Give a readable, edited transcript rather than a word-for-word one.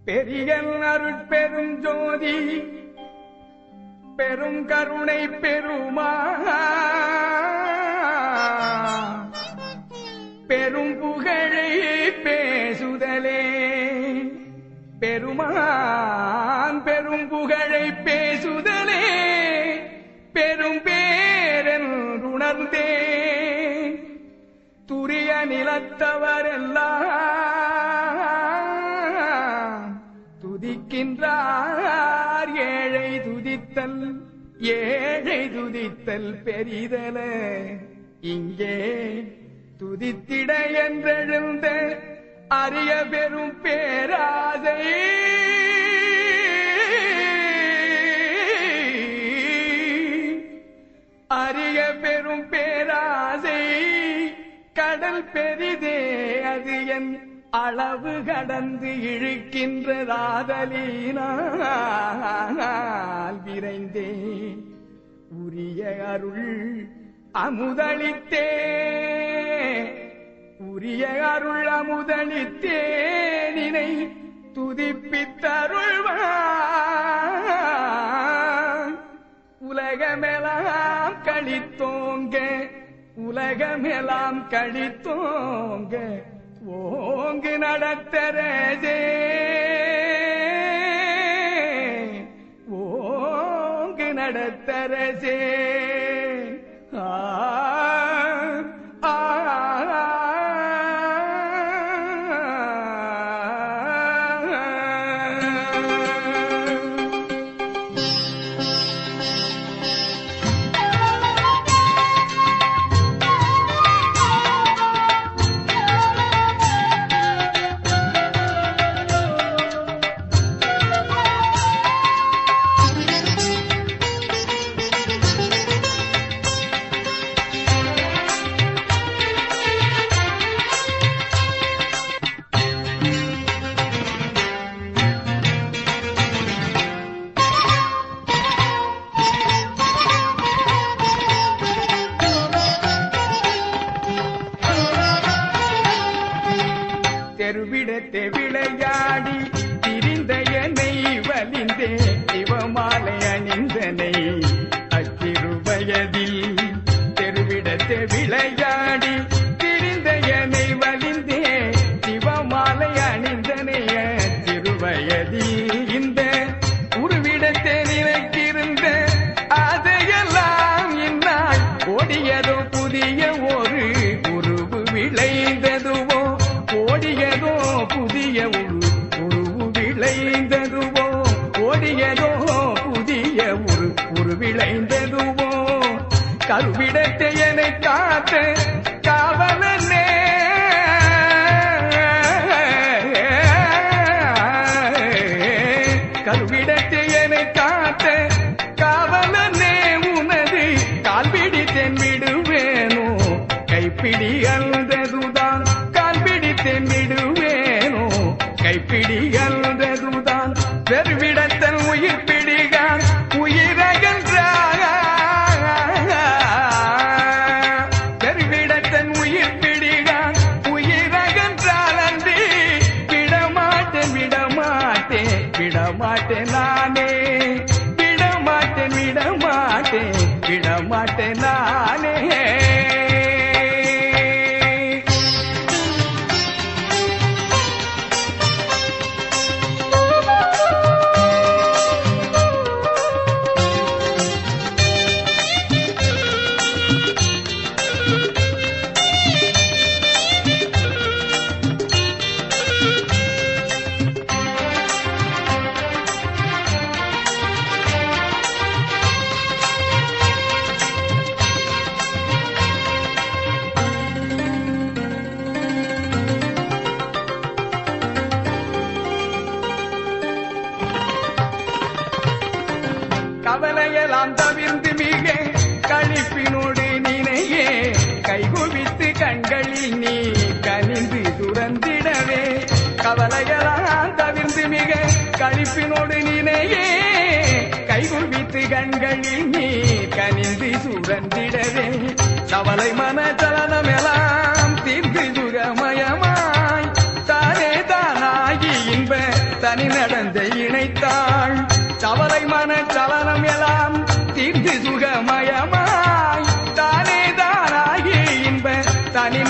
பெரியன் அருட்பெரும் ஜோதி பெரும் கருணை பெருமா பெரும் புகழை பேசுதலே பெருமான் பெரும் புகழை பேசுதலே பெரும் பேரென்றுணர்ந்தே துரிய நிலத்தவரெல்லாம் துதிக்கின்றார் ஏழை துதித்தல் பெரிதல இங்கே துதித்திட என்றெழுந்த அரிய பெரும் பேராதை அரிய பெரும் பேராசை கடல் பெரிதே அது என் அளவு கடந்து இழுக்கின்றதாதலினால் விரைந்தே உரிய அருள் அமுதளித்தே உரிய அருள் அமுதளித்தே நினை துதிப்பித்தருள்வான் உலகமெல்லாம் கழித்தோங்க உலகமெல்லாம் கழித்தோங்க ஓங்கு நடத்தரஜே ஓங்கு நடத்தரஜே தெருவிடத்தை விளையாடி திரிந்த என்னை வலிந்தே சிவமாலை அணிந்தனை அச்சிறுவயதில் தெருவிடத்தை விளையாடி திரிந்த என்னை வலிந்தே சிவமாலை அணிந்தனை அச்சிறுவயதில் இந்த உருவிடத்தை நினைக்கிருந்த அதையெல்லாம் இந்நாள் ஓடியதோ புதிய ஒரு உருவு விளைந்ததுவோ ஓடியதோ புதிய உருவு விளைந்ததுவோ ஓடியதோ புதிய உரு விளைந்ததுவோ கருவிடத்தை என்னை காத்த காவலனே கருவிடத்தை என்னை காத்த காவலனே உனது கால்பிடித்தேன் விடுவேனோ கைப்பிடி அழுததுதான் விடுவேனோ கைப்பிடி அல்றதுதான் பெருவிடத்தன் உயிர் பிடிகான் உயிரகன்றாக பெருவிடத்தன் உயிர் பிடிகான் உயிரகன்றால் அன்றி விடமாட்டேன் விடமாட்டேன் விடமாட்டேன் நானே விடமாட்டேன் விடமாட்டேன் விடமாட்டேன் நானே கவலையெல்லாம் தவிர்ந்து மிக கழிப்பினோடு நினையே கைகுவித்து கண்களில் நீ கனிந்து துறந்திடவே கவலையெல்லாம் தவிர்ந்து மிக கழிப்பினோடு நினையே கைகுவித்து கண்களில் நீ கனிந்து சுரந்திடவே சவலை மன சலனமெல்லாம் தீர்ந்து சுகமயமாய் தானே தானாகி இன்ப தனி நடந்த இணைத்தாள் சவலை மன சலனம் எல்லாம் தீர்ந்து சுகமயமாய் தானே தானாகி இன்ப தனி